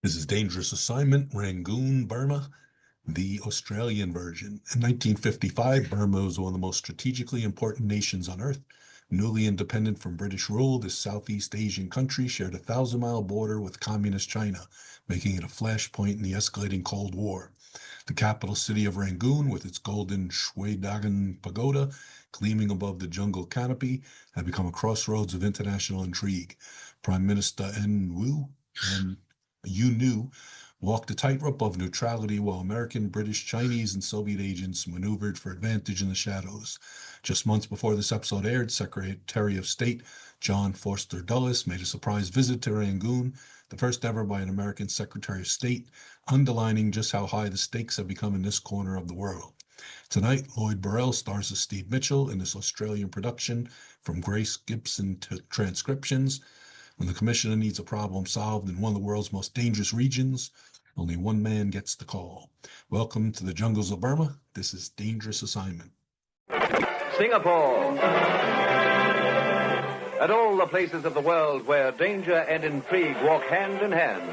This is Dangerous Assignment, Rangoon, Burma, the Australian version. In 1955, Burma was one of the most strategically important nations on Earth. Newly independent from British rule, this Southeast Asian country shared a 1,000-mile border with communist China, making it a flashpoint in the escalating Cold War. The capital city of Rangoon, with its golden Shwedagon pagoda gleaming above the jungle canopy, had become a crossroads of international intrigue. Prime Minister Yu Nu walked a tightrope of neutrality while American, British, Chinese, and Soviet agents maneuvered for advantage in the shadows. Just months before this episode aired, Secretary of State John Foster Dulles made a surprise visit to Rangoon, the first ever by an American Secretary of State, underlining just how high the stakes have become in this corner of the world. Tonight, Lloyd Berrell stars as Steve Mitchell in this Australian production from Grace Gibson to Transcriptions. When the commissioner needs a problem solved in one of the world's most dangerous regions, only one man gets the call. Welcome to the jungles of Burma. This is Dangerous Assignment. Singapore. At all the places of the world where danger and intrigue walk hand in hand,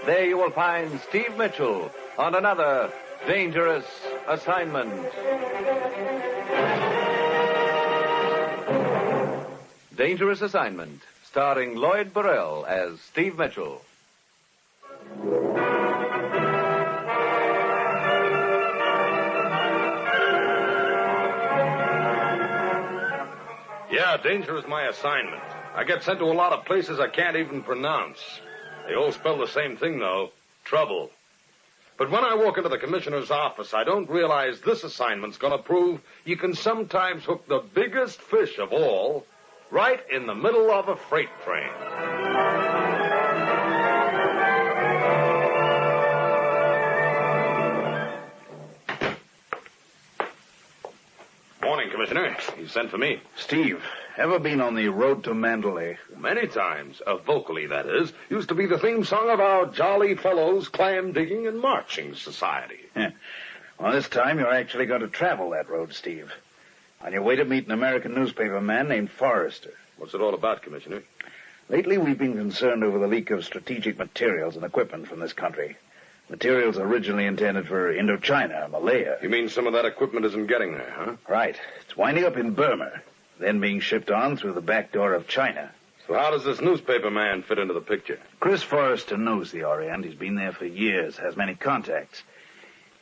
there you will find Steve Mitchell on another Dangerous Assignment. Dangerous Assignment, starring Lloyd Berrell as Steve Mitchell. Yeah, danger is my assignment. I get sent to a lot of places I can't even pronounce. They all spell the same thing, though. Trouble. But when I walk into the commissioner's office, I don't realize this assignment's going to prove you can sometimes hook the biggest fish of all right in the middle of a freight train. Morning, Commissioner. You sent for me. Steve, ever been on the road to Mandalay? Many times. Vocally, that is. Used to be the theme song of our Jolly Fellows Clam Digging and Marching Society. Well, this time you're actually going to travel that road, Steve. On your way to meet an American newspaper man named Forrester. What's it all about, Commissioner? Lately, we've been concerned over the leak of strategic materials and equipment from this country. Materials originally intended for Indochina, Malaya. You mean some of that equipment isn't getting there, huh? Right. It's winding up in Burma, then being shipped on through the back door of China. So how does this newspaper man fit into the picture? Chris Forrester knows the Orient. He's been there for years, has many contacts.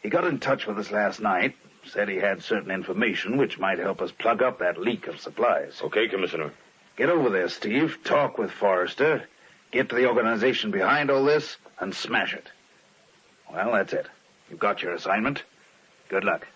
He got in touch with us last night, said he had certain information which might help us plug up that leak of supplies. Okay, Commissioner. Get over there, Steve. Talk with Forrester. Get to the organization behind all this and smash it. Well, that's it. You've got your assignment. Good luck.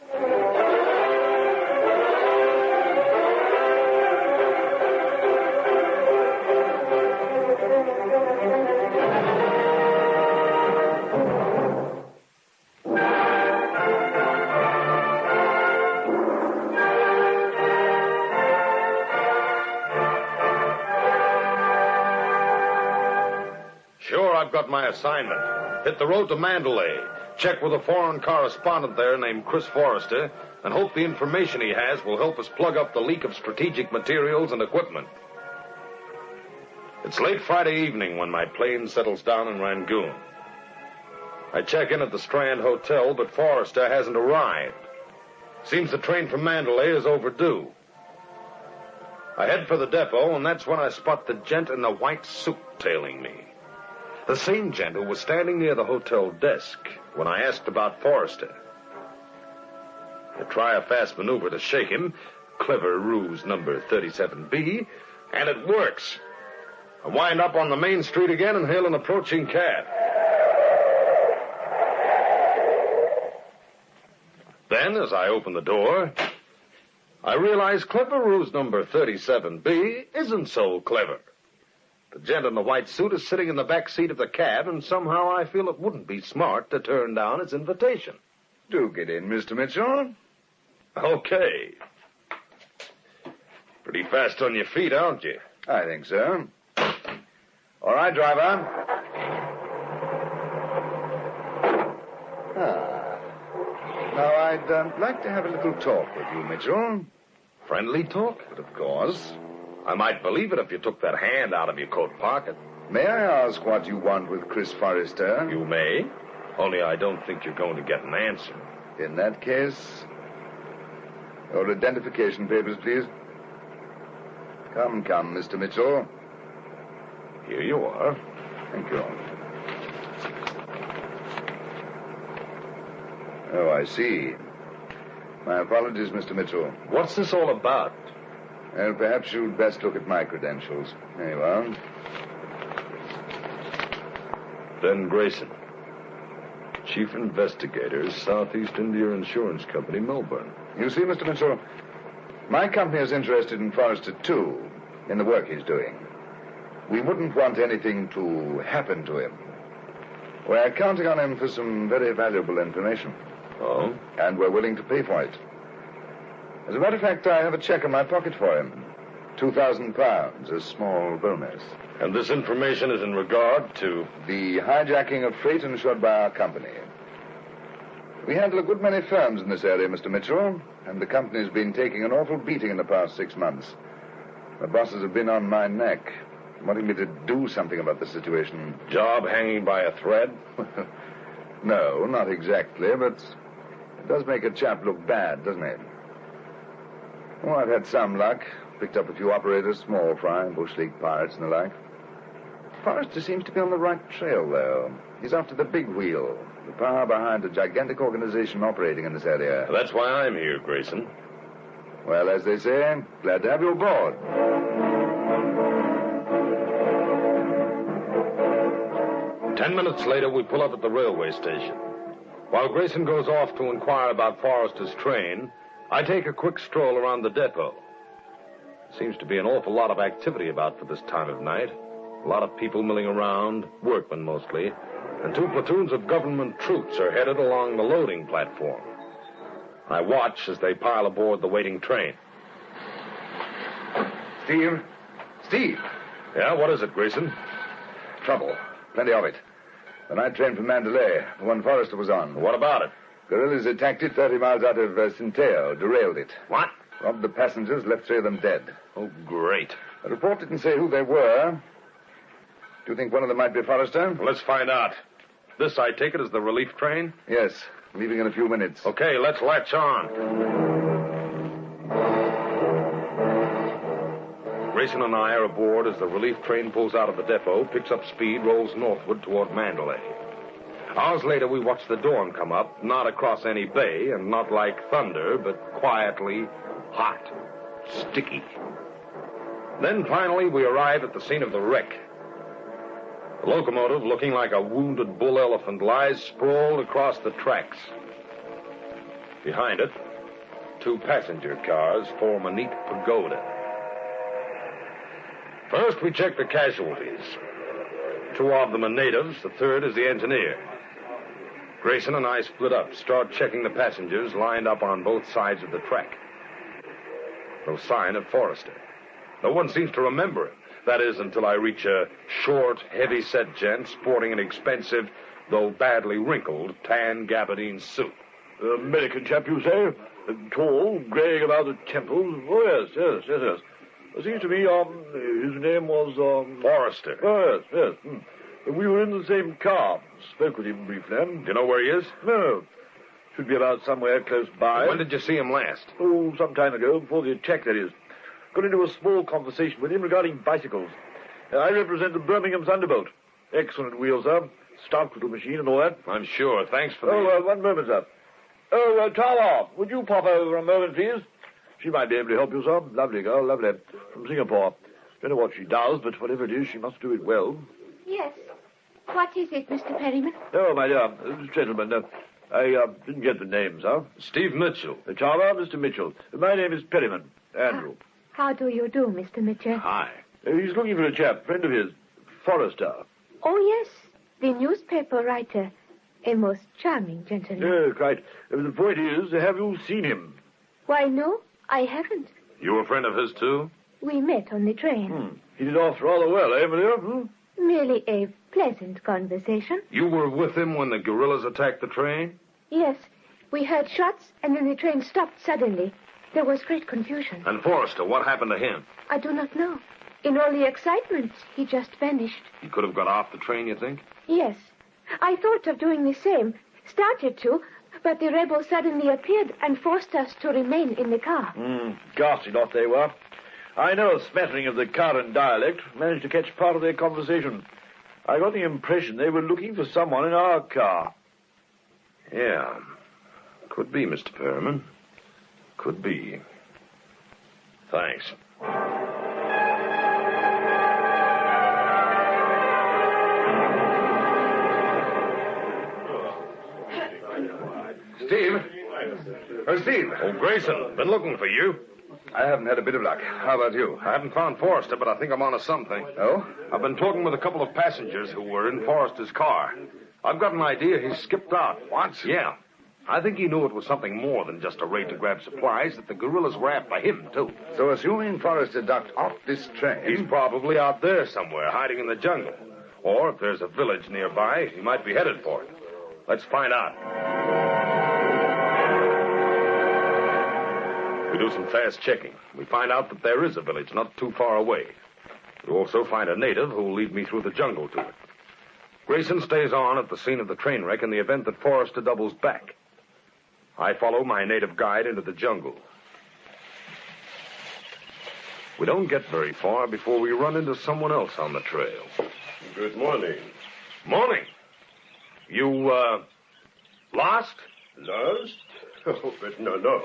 Sure, I've got my assignment. Hit the road to Mandalay, check with a foreign correspondent there named Chris Forrester, and hope the information he has will help us plug up the leak of strategic materials and equipment. It's late Friday evening when my plane settles down in Rangoon. I check in at the Strand Hotel, but Forrester hasn't arrived. Seems the train from Mandalay is overdue. I head for the depot, and that's when I spot the gent in the white suit tailing me. The same gent who was standing near the hotel desk when I asked about Forrester. I try a fast maneuver to shake him, clever ruse number 37B, and it works. I wind up on the main street again and hail an approaching cab. Then, as I open the door, I realize clever ruse number 37B isn't so clever. The gent in the white suit is sitting in the back seat of the cab, and somehow I feel it wouldn't be smart to turn down his invitation. Do get in, Mr. Mitchell. Okay. Pretty fast on your feet, aren't you? I think so. All right, driver. Now, I'd like to have a little talk with you, Mitchell. Friendly talk? But of course. I might believe it if you took that hand out of your coat pocket. May I ask what you want with Chris Forrester? You may, only I don't think you're going to get an answer. In that case, your identification papers, please. Come, Mr. Mitchell. Here you are. Thank you. Oh, I see. My apologies, Mr. Mitchell. What's this all about? Well, perhaps you'd best look at my credentials. There you are. Ben Grayson, Chief Investigator, Southeast India Insurance Company, Melbourne. You see, Mr. Mitchell, my company is interested in Forrester, too, in the work he's doing. We wouldn't want anything to happen to him. We're counting on him for some very valuable information. Oh? And we're willing to pay for it. As a matter of fact, I have a check in my pocket for him. £2,000, a small bonus. And this information is in regard to... The hijacking of freight insured by our company. We handle a good many firms in this area, Mr. Mitchell, and the company's been taking an awful beating in the past 6 months. The bosses have been on my neck, wanting me to do something about the situation. Job hanging by a thread? No, not exactly, but it does make a chap look bad, doesn't it? Oh, I've had some luck. Picked up a few operators, small fry, bush league pirates and the like. Forrester seems to be on the right trail, though. He's after the big wheel, the power behind a gigantic organization operating in this area. That's why I'm here, Grayson. Well, as they say, glad to have you aboard. Ten minutes later, we pull up at the railway station. While Grayson goes off to inquire about Forrester's train, I take a quick stroll around the depot. Seems to be an awful lot of activity about for this time of night. A lot of people milling around, workmen mostly, and 2 platoons of government troops are headed along the loading platform. I watch as they pile aboard the waiting train. Steve! Yeah, what is it, Grayson? Trouble. Plenty of it. The night train from Mandalay, the one Forrester was on. What about it? Guerrillas attacked it 30 miles out of Sinteo, derailed it. What? Robbed the passengers, left 3 of them dead. Oh, great. The report didn't say who they were. Do you think one of them might be Forrester? Well, let's find out. This, I take it, is the relief train? Yes, leaving in a few minutes. Okay, let's latch on. Grayson and I are aboard as the relief train pulls out of the depot, picks up speed, rolls northward toward Mandalay. Hours later, we watch the dawn come up, not across any bay, and not like thunder, but quietly hot, sticky. Then, finally, we arrive at the scene of the wreck. The locomotive, looking like a wounded bull elephant, lies sprawled across the tracks. Behind it, 2 passenger cars form a neat pagoda. First, we check the casualties. 2 of them are natives, the third is the engineer. Grayson and I split up, start checking the passengers lined up on both sides of the track. No sign of Forrester. No one seems to remember him. That is, until I reach a short, heavy-set gent sporting an expensive, though badly wrinkled, tan gabardine suit. American chap, you say? Tall, graying about the temples. Oh, yes. It seems to me, his name was, Forrester. Oh, yes. We were in the same car. Spoke with him briefly. Do you know where he is? No. Should be about somewhere close by. When did you see him last? Oh, some time ago, before the attack, that is. Got into a small conversation with him regarding bicycles. I represent the Birmingham Thunderbolt. Excellent wheels, sir. Stout little machine and all that. I'm sure. Thanks for one moment, sir. Tala, would you pop over a moment, please? She might be able to help you, sir. Lovely girl, lovely. From Singapore. Don't know what she does, but whatever it is, she must do it well. Yes. What is it, Mr. Perryman? Oh, my dear, gentlemen, I didn't get the name, sir. Steve Mitchell. Tala, Mr. Mitchell. My name is Perryman, Andrew. How do you do, Mr. Mitchell? Hi. He's looking for a chap, friend of his, Forrester. Oh, yes, the newspaper writer. A most charming gentleman. Oh, quite. The point is, have you seen him? Why, no, I haven't. You a friend of his, too? We met on the train. He did off rather well, eh, Maria? Merely a pleasant conversation. You were with him when the guerrillas attacked the train? Yes, we heard shots, and then the train stopped suddenly. There was great confusion. And Forrester, what happened to him? I do not know. In all the excitement, he just vanished. He could have got off the train, you think? Yes. I thought of doing the same. Started to, but the rebels suddenly appeared and forced us to remain in the car. Ghastly lot they were. I know a smattering of the Karen dialect. Managed to catch part of their conversation. I got the impression they were looking for someone in our car. Yeah. Could be, Mr. Perriman. Could be. Thanks. Steve? Oh, Steve. Oh, Grayson, been looking for you. I haven't had a bit of luck. How about you? I haven't found Forrester, but I think I'm onto something. Oh? I've been talking with a couple of passengers who were in Forrester's car. I've got an idea he skipped out. What? Yeah. I think he knew it was something more than just a raid to grab supplies, that the guerrillas were after him, too. So assuming Forrester ducked off this train... He's probably out there somewhere, hiding in the jungle. Or if there's a village nearby, he might be headed for it. Let's find out. We do some fast checking. We find out that there is a village not too far away. We also find a native who will lead me through the jungle to it. Grayson stays on at the scene of the train wreck in the event that Forrester doubles back. I follow my native guide into the jungle. We don't get very far before we run into someone else on the trail. Good morning. Morning. You, lost? Lost? Oh, but no.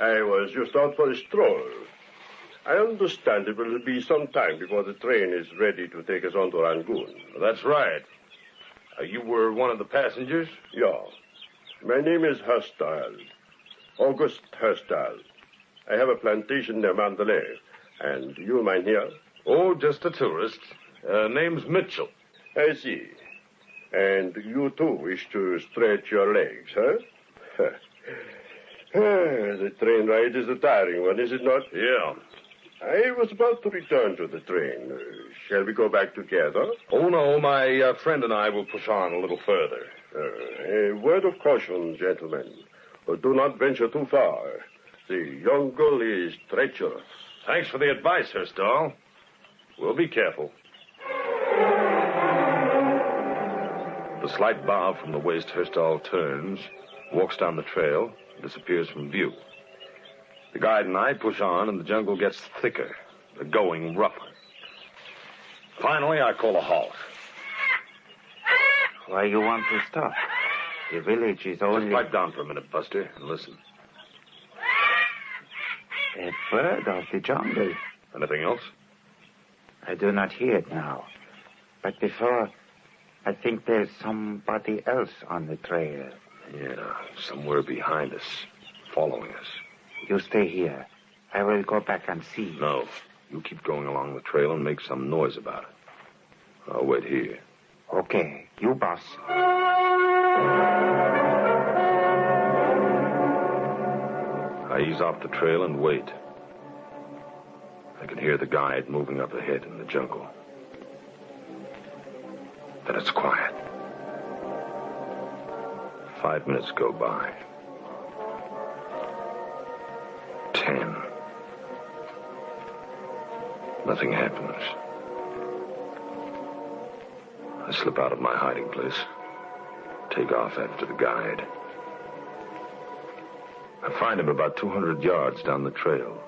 I was just out for a stroll. I understand it will be some time before the train is ready to take us on to Rangoon. That's right. You were one of the passengers? Yeah. My name is Herstall. August Herstall. I have a plantation near Mandalay. And you, mynheer? Oh, just a tourist. Name's Mitchell. I see. And you, too, wish to stretch your legs, huh? The train ride is a tiring one, is it not? Yeah. I was about to return to the train. Shall we go back together? Oh, no, my friend and I will push on a little further. A word of caution, gentlemen. Do not venture too far. The jungle is treacherous. Thanks for the advice, Herstall. We'll be careful. The slight bow from the waist Herstall turns, walks down the trail, disappears from view. The guide and I push on, and the jungle gets thicker, the going rougher. Finally, I call a halt. Why you want to stop? The village is only... Just pipe down for a minute, Buster, and listen. A bird of the jungle. Anything else? I do not hear it now. But before, I think there's somebody else on the trail. Yeah, somewhere behind us, following us. You stay here. I will go back and see. No, you keep going along the trail and make some noise about it. I'll wait here. Okay, you boss. I ease off the trail and wait. I can hear the guide moving up ahead in the jungle. Then it's quiet. 5 minutes go by. 10. Nothing happens. I slip out of my hiding place, take off after the guide. I find him about 200 yards down the trail.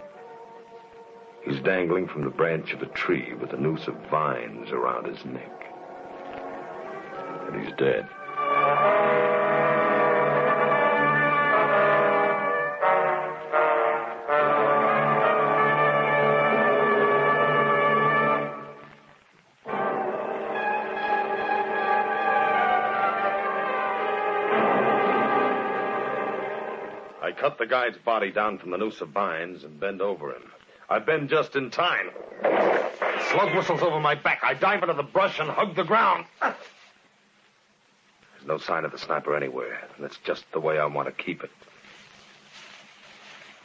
He's dangling from the branch of a tree with a noose of vines around his neck. And he's dead. I cut the guide's body down from the noose of vines and bend over him. I bend just in time. Slug whistles over my back. I dive into the brush and hug the ground. There's no sign of the sniper anywhere. That's just the way I want to keep it.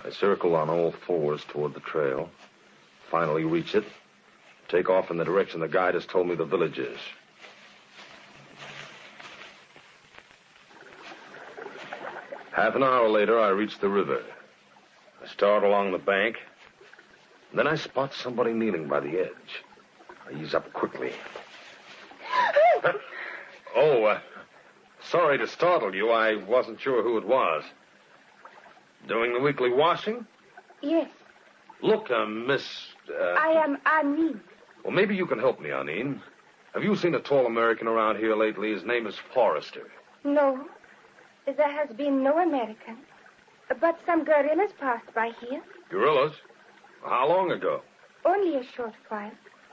I circle on all fours toward the trail, finally reach it, take off in the direction the guide has told me the village is. Half an hour later, I reach the river. I start along the bank, Then I spot somebody kneeling by the edge. I ease up quickly. Sorry to startle you. I wasn't sure who it was. Doing the weekly washing? Yes. Look, Miss... I am Anine. Well, maybe you can help me, Anine. Have you seen a tall American around here lately? His name is Forrester. No. There has been no American. But some guerrillas passed by here. Guerrillas? How long ago? Only a short while.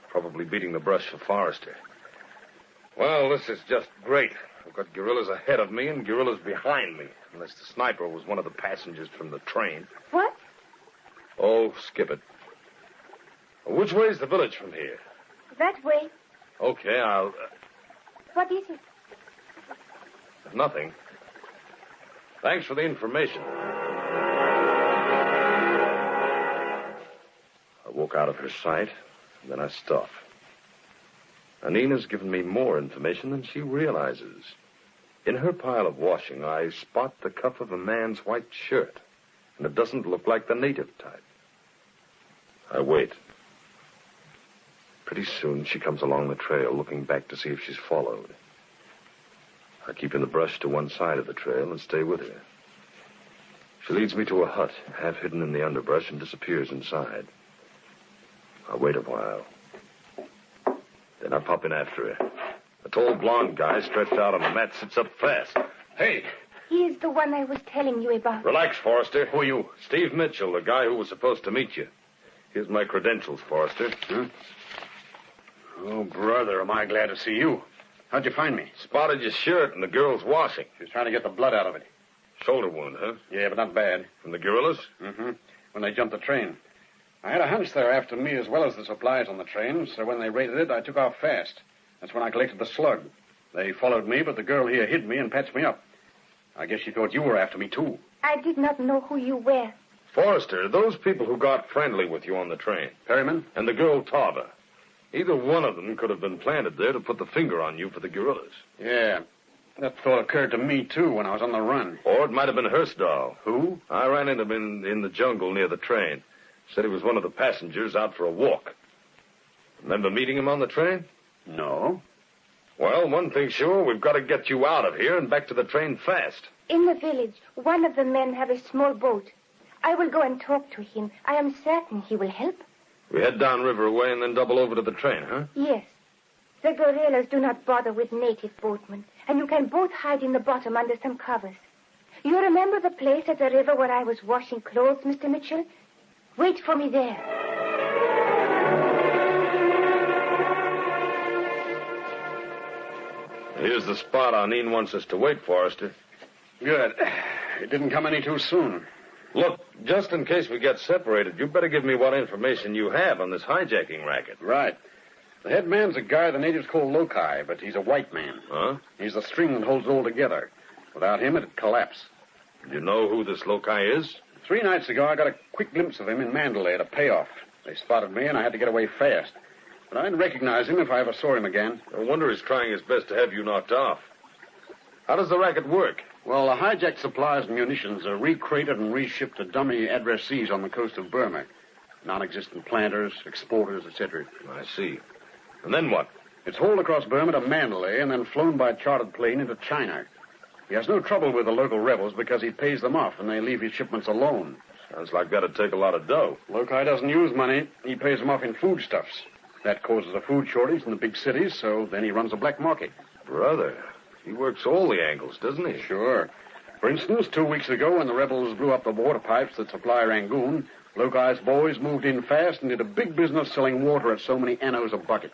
Probably beating the brush for Forrester. Well, this is just great. I've got guerrillas ahead of me and guerrillas behind me. Unless the sniper was one of the passengers from the train. What? Oh, skip it. Which way's the village from here? That way. Okay, I'll... What is it? Nothing. Thanks for the information. I walk out of her sight, and then I stop. Anina's given me more information than she realizes. In her pile of washing, I spot the cuff of a man's white shirt, and it doesn't look like the native type. I wait. Pretty soon, she comes along the trail, looking back to see if she's followed. I keep in the brush to one side of the trail and stay with her. She leads me to a hut, half hidden in the underbrush, and disappears inside. I wait a while. Then I pop in after her. A tall blonde guy stretched out on the mat sits up fast. Hey! He is the one I was telling you about. Relax, Forrester. Who are you? Steve Mitchell, the guy who was supposed to meet you. Here's my credentials, Forrester. Oh, brother, am I glad to see you. How'd you find me? Spotted your shirt in the girl's washing. She was trying to get the blood out of it. Shoulder wound, huh? Yeah, but not bad. From the guerrillas? Mm-hmm. When they jumped the train. I had a hunch they were after me as well as the supplies on the train, so when they raided it, I took off fast. That's when I collected the slug. They followed me, but the girl here hid me and patched me up. I guess she thought you were after me, too. I did not know who you were. Forrester, those people who got friendly with you on the train. Perryman? And the girl Tava. Either one of them could have been planted there to put the finger on you for the guerrillas. Yeah. That thought occurred to me, too, when I was on the run. Or it might have been Hurstall. Who? I ran into him in the jungle near the train. Said he was one of the passengers out for a walk. Remember meeting him on the train? No. Well, one thing's sure, we've got to get you out of here and back to the train fast. In the village, one of the men have a small boat. I will go and talk to him. I am certain he will help. We head down river away and then double over to the train, huh? Yes. The guerrillas do not bother with native boatmen, and you can both hide in the bottom under some covers. You remember the place at the river where I was washing clothes, Mr. Mitchell? Wait for me there. Here's the spot Anine wants us to wait, Forrester. Good. It didn't come any too soon. Look, just in case we get separated, you better give me what information you have on this hijacking racket. Right. The head man's a guy the natives call Loci, but he's a white man. Huh? He's the string that holds it all together. Without him, it'd collapse. Do you know who this Loci is? 3 nights ago, I got a quick glimpse of him in Mandalay at a payoff. They spotted me, and I had to get away fast. But I didn't recognize him if I ever saw him again. No wonder he's trying his best to have you knocked off. How does the racket work? Well, the hijacked supplies and munitions are recrated and reshipped to dummy addressees on the coast of Burma. Non-existent planters, exporters, etc. I see. And then what? It's hauled across Burma to Mandalay and then flown by chartered plane into China. He has no trouble with the local rebels because he pays them off and they leave his shipments alone. Sounds like that'd take a lot of dough. Loci doesn't use money. He pays them off in foodstuffs. That causes a food shortage in the big cities, so then he runs a black market. Brother, he works all the angles, doesn't he? Sure. For instance, 2 weeks ago, when the rebels blew up the water pipes that supply Rangoon, Loci's boys moved in fast and did a big business selling water at so many annos a bucket.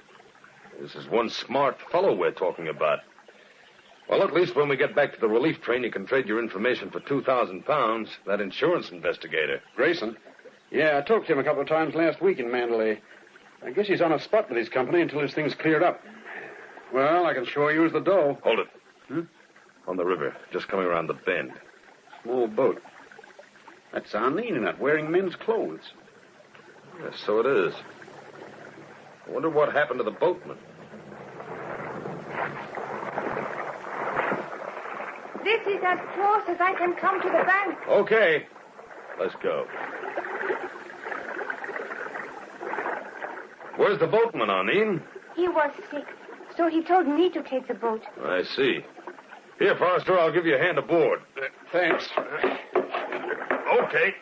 This is one smart fellow we're talking about. Well, at least when we get back to the relief train, you can trade your information for 2,000 pounds. That insurance investigator. Grayson? Yeah, I talked to him a couple of times last week in Mandalay. I guess he's on a spot with his company until his thing's cleared up. Well, I can sure use the dough. Hold it. On the river, just coming around the bend. Small boat. That's Arlene in it, wearing men's clothes. Yes, so it is. I wonder what happened to the boatman. This is as close as I can come to the bank. Okay. Let's go. Where's the boatman, Arlene? He was sick, so he told me to take the boat. I see. Here, Forrester, I'll give you a hand aboard. Thanks. Okay.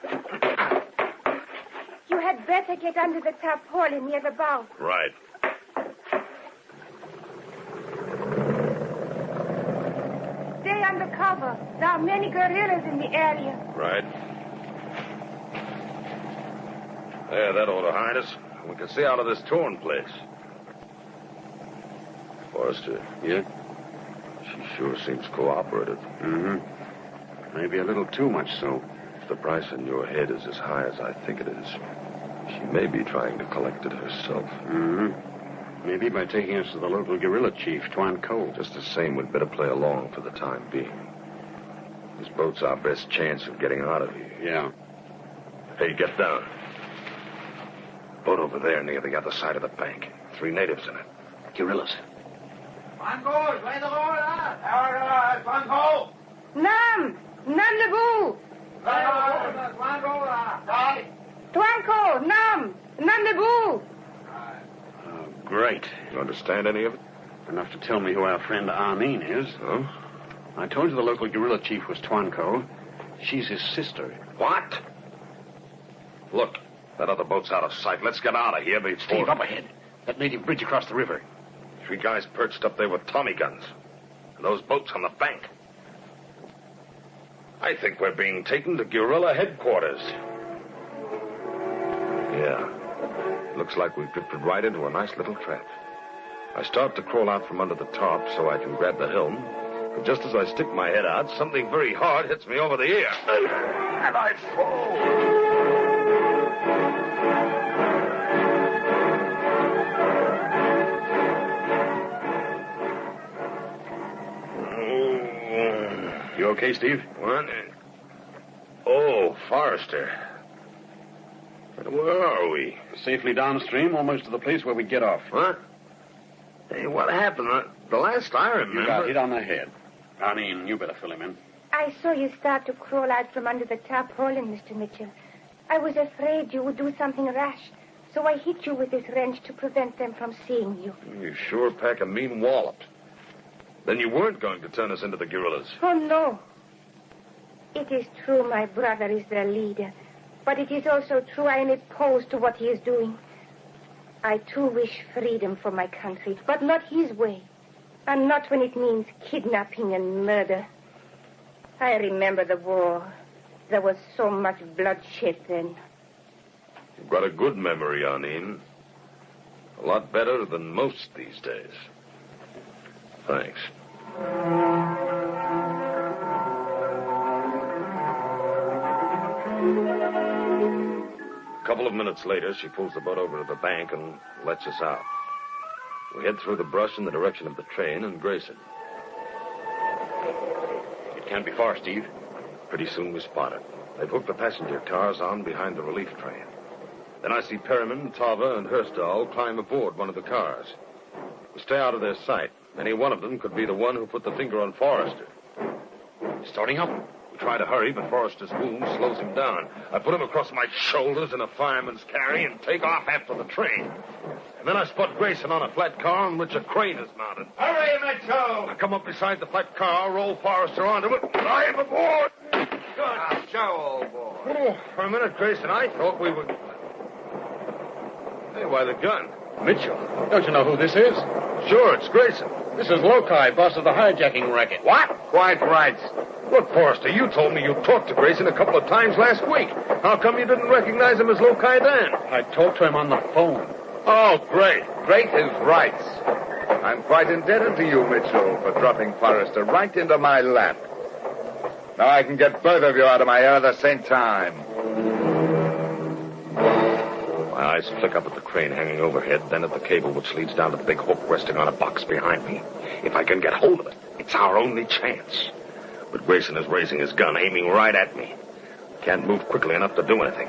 You had better get under the tarpaulin near the bow. Right. Stay under cover. There are many guerrillas in the area. Right. There, that ought to hide us. We can see out of this torn place. Forrester. Yeah? She sure seems cooperative. Mm-hmm. Maybe a little too much so. If the price in your head is as high as I think it is, she may be trying to collect it herself. Mm-hmm. Maybe by taking us to the local guerrilla chief, Tuan Cole. Just the same, we'd better play along for the time being. This boat's our best chance of getting out of here. Yeah. Hey, get down. Boat over there near the other side of the bank. 3 natives in it. Guerrillas. Nam! Nam Lebu! Tuanko! Nam! Nam Lebu! Oh, great. You understand any of it? Enough to tell me who our friend Arlene is. Huh? I told you the local guerrilla chief was Tuanko. She's his sister. What? Look, that other boat's out of sight. Let's get out of here before... Steve, up ahead. That native bridge across the river. 3 guys perched up there with Tommy guns. And those boats on the bank. I think we're being taken to guerrilla headquarters. Yeah. Looks like we've drifted right into a nice little trap. I start to crawl out from under the tarp so I can grab the helm. But just as I stick my head out, something very hard hits me over the ear. And I fall. You okay, Steve? What? Oh, Forrester. Where are we? Safely downstream, almost to the place where we get off. What? Hey, what happened? The last I remember... You got hit on the head. Arlene, you better fill him in. I saw you start to crawl out from under the tarpaulin, Mr. Mitchell. I was afraid you would do something rash, so I hit you with this wrench to prevent them from seeing you. You sure pack a mean wallop. Then you weren't going to turn us into the guerrillas. Oh, no. It is true my brother is their leader, but it is also true I am opposed to what he is doing. I, too, wish freedom for my country, but not his way, and not when it means kidnapping and murder. I remember the war. There was so much bloodshed then. You've got a good memory, Arlene. A lot better than most these days. Thanks. A couple of minutes later, she pulls the boat over to the bank and lets us out. We head through the brush in the direction of the train and Grayson. It can't be far, Steve. Pretty soon we spot it. They've hooked the passenger cars on behind the relief train. Then I see Perriman, Tava, and Hurstall climb aboard one of the cars. We stay out of their sight. Any one of them could be the one who put the finger on Forrester. Starting up. We try to hurry, but Forrester's wound slows him down. I put him across my shoulders in a fireman's carry and take off after the train. And then I spot Grayson on a flat car on which a crane is mounted. Hurry, Mitchell! I come up beside the flat car, roll Forrester onto it, and I am aboard. Good show, old boy. Oh, for a minute, Grayson, I thought we were... Hey, why the gun? Mitchell, don't you know who this is? Sure, it's Grayson. This is Lokai, boss of the hijacking racket. What? Quite right. Look, Forrester, you told me you talked to Grayson a couple of times last week. How come you didn't recognize him as Lokai then? I talked to him on the phone. Oh, great. Great is right. I'm quite indebted to you, Mitchell, for dropping Forrester right into my lap. Now I can get both of you out of my hair at the same time. My eyes flick up at the crane hanging overhead, then at the cable which leads down to the big hook resting on a box behind me. If I can get hold of it, it's our only chance. But Grayson is raising his gun, aiming right at me. Can't move quickly enough to do anything.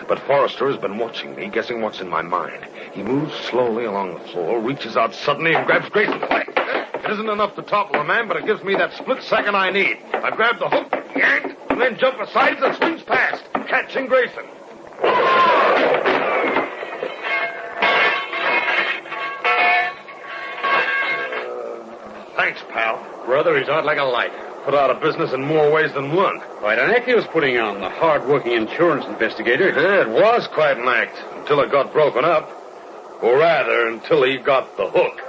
But Forrester has been watching me, guessing what's in my mind. He moves slowly along the floor, reaches out suddenly, and grabs Grayson's leg. It isn't enough to topple a man, but it gives me that split second I need. I grab the hook, yank, and then jump aside and swings past, catching Grayson. Thanks, pal. Brother, he's out like a light. Put out of business in more ways than one. Quite an act he was putting on, the hard-working insurance investigator. Yeah, it was quite an act, until it got broken up. Or rather, until he got the hook.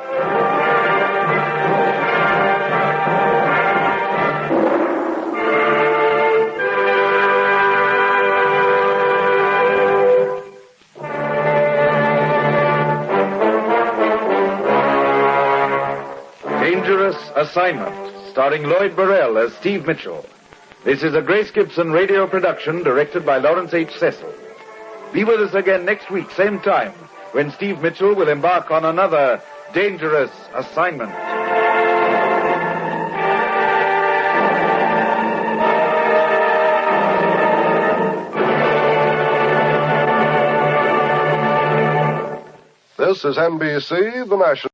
Dangerous Assignment, starring Lloyd Berrell as Steve Mitchell. This is a Grace Gibson radio production directed by Lawrence H. Cecil. Be with us again next week, same time, when Steve Mitchell will embark on another dangerous assignment. This is NBC, the national.